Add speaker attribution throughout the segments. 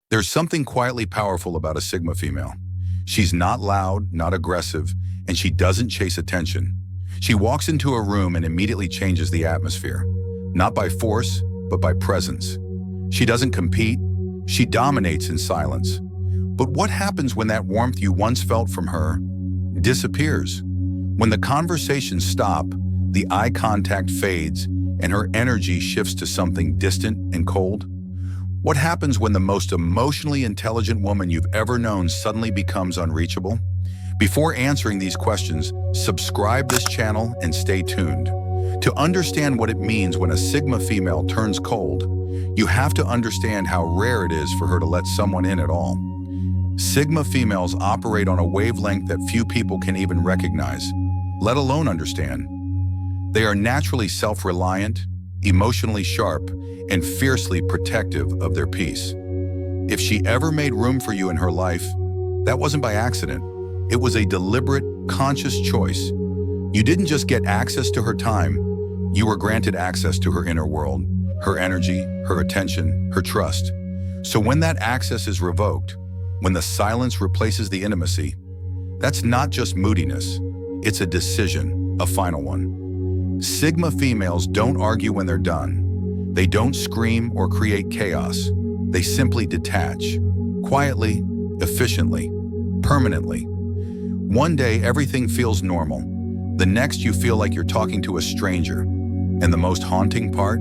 Speaker 1: There's something quietly powerful about a Sigma female. She's not loud, not aggressive, and she doesn't chase attention. She walks into a room and immediately changes the atmosphere, not by force, but by presence. She doesn't compete, she dominates in silence. But what happens when that warmth you once felt from her disappears? When the conversations stop, the eye contact fades, and her energy shifts to something distant and cold? What happens when the most emotionally intelligent woman you've ever known suddenly becomes unreachable? Before answering these questions, subscribe this channel and stay tuned. To understand what it means when a Sigma female turns cold, you have to understand how rare it is for her to let someone in at all. Sigma females operate on a wavelength that few people can even recognize, let alone understand. They are naturally self-reliant, emotionally sharp, and fiercely protective of their peace. If she ever made room for you in her life, that wasn't by accident. It was a deliberate, conscious choice. You didn't just get access to her time, you were granted access to her inner world, her energy, her attention, her trust. So when that access is revoked, when the silence replaces the intimacy, that's not just moodiness, it's a decision, a final one. Sigma females don't argue when they're done. They don't scream or create chaos. They simply detach, quietly, efficiently, permanently. One day, everything feels normal. The next, you feel like you're talking to a stranger. And the most haunting part?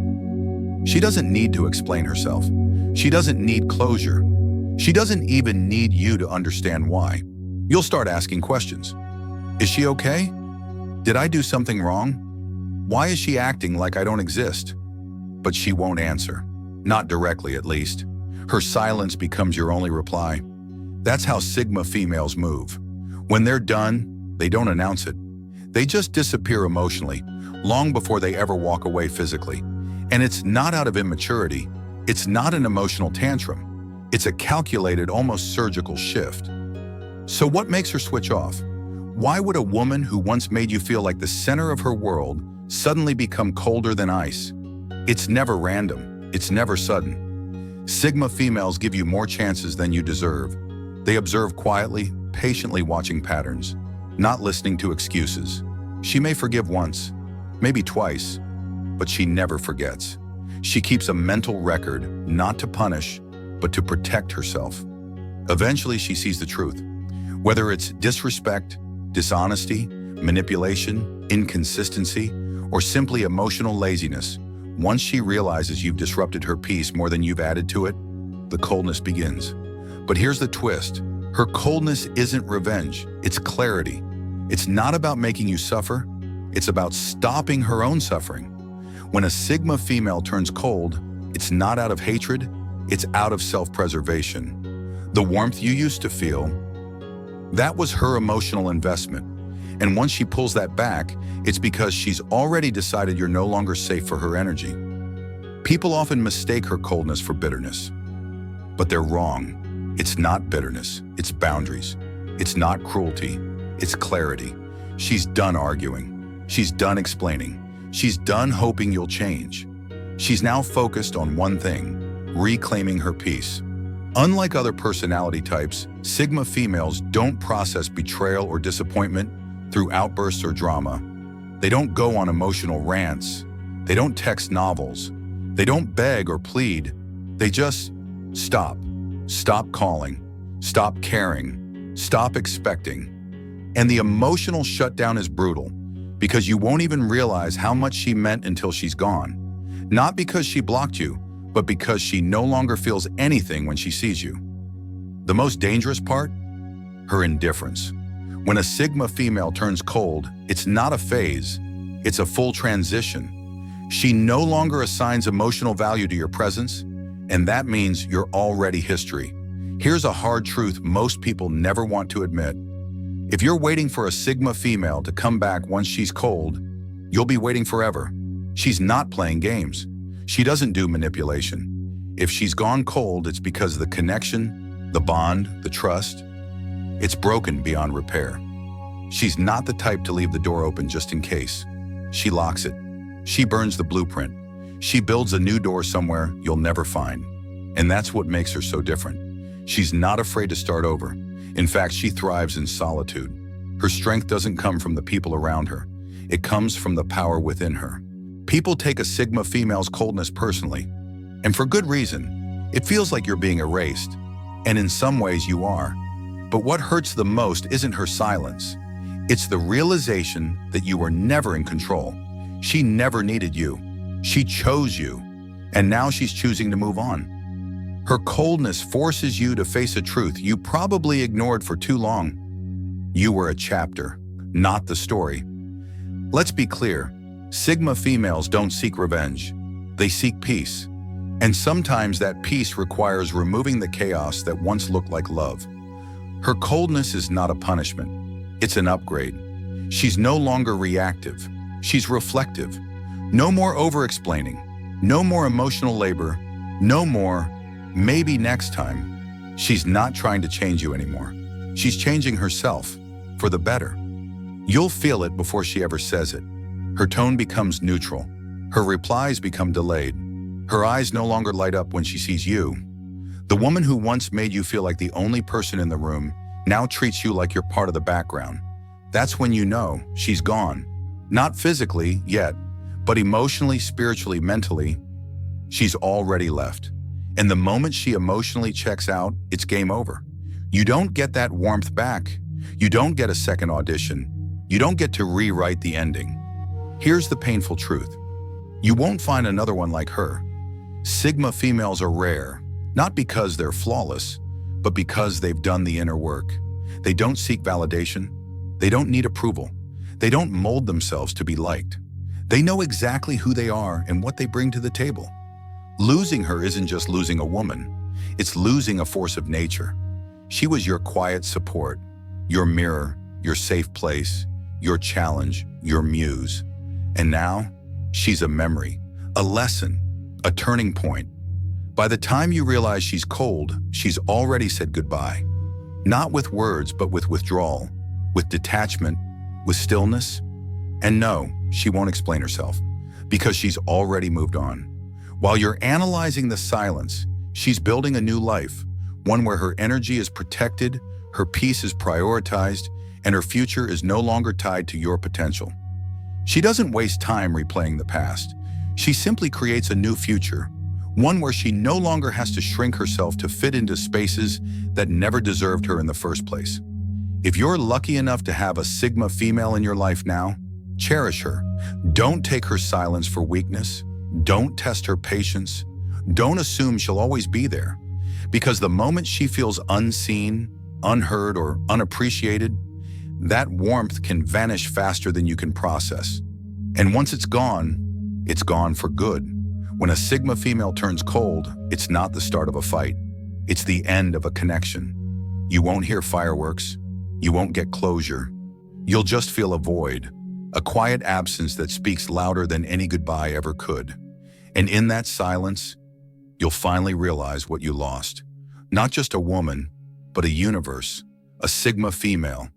Speaker 1: She doesn't need to explain herself. She doesn't need closure. She doesn't even need you to understand why. You'll start asking questions. Is she okay? Did I do something wrong? Why is she acting like I don't exist? But she won't answer. Not directly, at least. Her silence becomes your only reply. That's how Sigma females move. When they're done, they don't announce it. They just disappear emotionally, long before they ever walk away physically. And it's not out of immaturity. It's not an emotional tantrum. It's a calculated, almost surgical shift. So what makes her switch off? Why would a woman who once made you feel like the center of her world suddenly become colder than ice? It's never random. It's never sudden. Sigma females give you more chances than you deserve. They observe quietly, patiently watching patterns, not listening to excuses. She may forgive once, maybe twice, but she never forgets. She keeps a mental record, not to punish, but to protect herself. Eventually, she sees the truth. Whether it's disrespect, dishonesty, manipulation, inconsistency, or simply emotional laziness, once she realizes you've disrupted her peace more than you've added to it, the coldness begins. But here's the twist. Her coldness isn't revenge, it's clarity. It's not about making you suffer, it's about stopping her own suffering. When a Sigma female turns cold, it's not out of hatred, it's out of self-preservation. The warmth you used to feel, that was her emotional investment. And once she pulls that back, it's because she's already decided you're no longer safe for her energy. People often mistake her coldness for bitterness, but they're wrong. It's not bitterness, it's boundaries. It's not cruelty, it's clarity. She's done arguing. She's done explaining. She's done hoping you'll change. She's now focused on one thing, reclaiming her peace. Unlike other personality types, Sigma females don't process betrayal or disappointment through outbursts or drama. They don't go on emotional rants. They don't text novels. They don't beg or plead. They just stop. Stop calling. Stop caring. Stop expecting. And the emotional shutdown is brutal because you won't even realize how much she meant until she's gone. Not because she blocked you, but because she no longer feels anything when she sees you. The most dangerous part? Her indifference. When a Sigma female turns cold, it's not a phase, it's a full transition. She no longer assigns emotional value to your presence, and that means you're already history. Here's a hard truth most people never want to admit. If you're waiting for a Sigma female to come back once she's cold, you'll be waiting forever. She's not playing games. She doesn't do manipulation. If she's gone cold, it's because the connection, the bond, the trust, it's broken beyond repair. She's not the type to leave the door open just in case. She locks it. She burns the blueprint. She builds a new door somewhere you'll never find. And that's what makes her so different. She's not afraid to start over. In fact, she thrives in solitude. Her strength doesn't come from the people around her. It comes from the power within her. People take a Sigma female's coldness personally, and for good reason. It feels like you're being erased, and in some ways you are. But what hurts the most isn't her silence. It's the realization that you were never in control. She never needed you. She chose you, and now she's choosing to move on. Her coldness forces you to face a truth you probably ignored for too long. You were a chapter, not the story. Let's be clear, Sigma females don't seek revenge. They seek peace. And sometimes that peace requires removing the chaos that once looked like love. Her coldness is not a punishment. It's an upgrade. She's no longer reactive. She's reflective. No more over-explaining. No more emotional labor. No more, maybe next time. She's not trying to change you anymore. She's changing herself for the better. You'll feel it before she ever says it. Her tone becomes neutral. Her replies become delayed. Her eyes no longer light up when she sees you. The woman who once made you feel like the only person in the room now treats you like you're part of the background. That's when you know she's gone. Not physically yet, but emotionally, spiritually, mentally, she's already left. And the moment she emotionally checks out, it's game over. You don't get that warmth back. You don't get a second audition. You don't get to rewrite the ending. Here's the painful truth. You won't find another one like her. Sigma females are rare, not because they're flawless, but because they've done the inner work. They don't seek validation. They don't need approval. They don't mold themselves to be liked. They know exactly who they are and what they bring to the table. Losing her isn't just losing a woman. It's losing a force of nature. She was your quiet support, your mirror, your safe place, your challenge, your muse. And now, she's a memory, a lesson, a turning point. By the time you realize she's cold, she's already said goodbye. Not with words, but with withdrawal, with detachment, with stillness. And no, she won't explain herself, because she's already moved on. While you're analyzing the silence, she's building a new life, one where her energy is protected, her peace is prioritized, and her future is no longer tied to your potential. She doesn't waste time replaying the past. She simply creates a new future, one where she no longer has to shrink herself to fit into spaces that never deserved her in the first place. If you're lucky enough to have a Sigma female in your life now, cherish her. Don't take her silence for weakness. Don't test her patience. Don't assume she'll always be there. Because the moment she feels unseen, unheard, or unappreciated, that warmth can vanish faster than you can process. And once it's gone for good. When a Sigma female turns cold, it's not the start of a fight. It's the end of a connection. You won't hear fireworks. You won't get closure. You'll just feel a void, a quiet absence that speaks louder than any goodbye ever could. And in that silence, you'll finally realize what you lost. Not just a woman, but a universe, a Sigma female,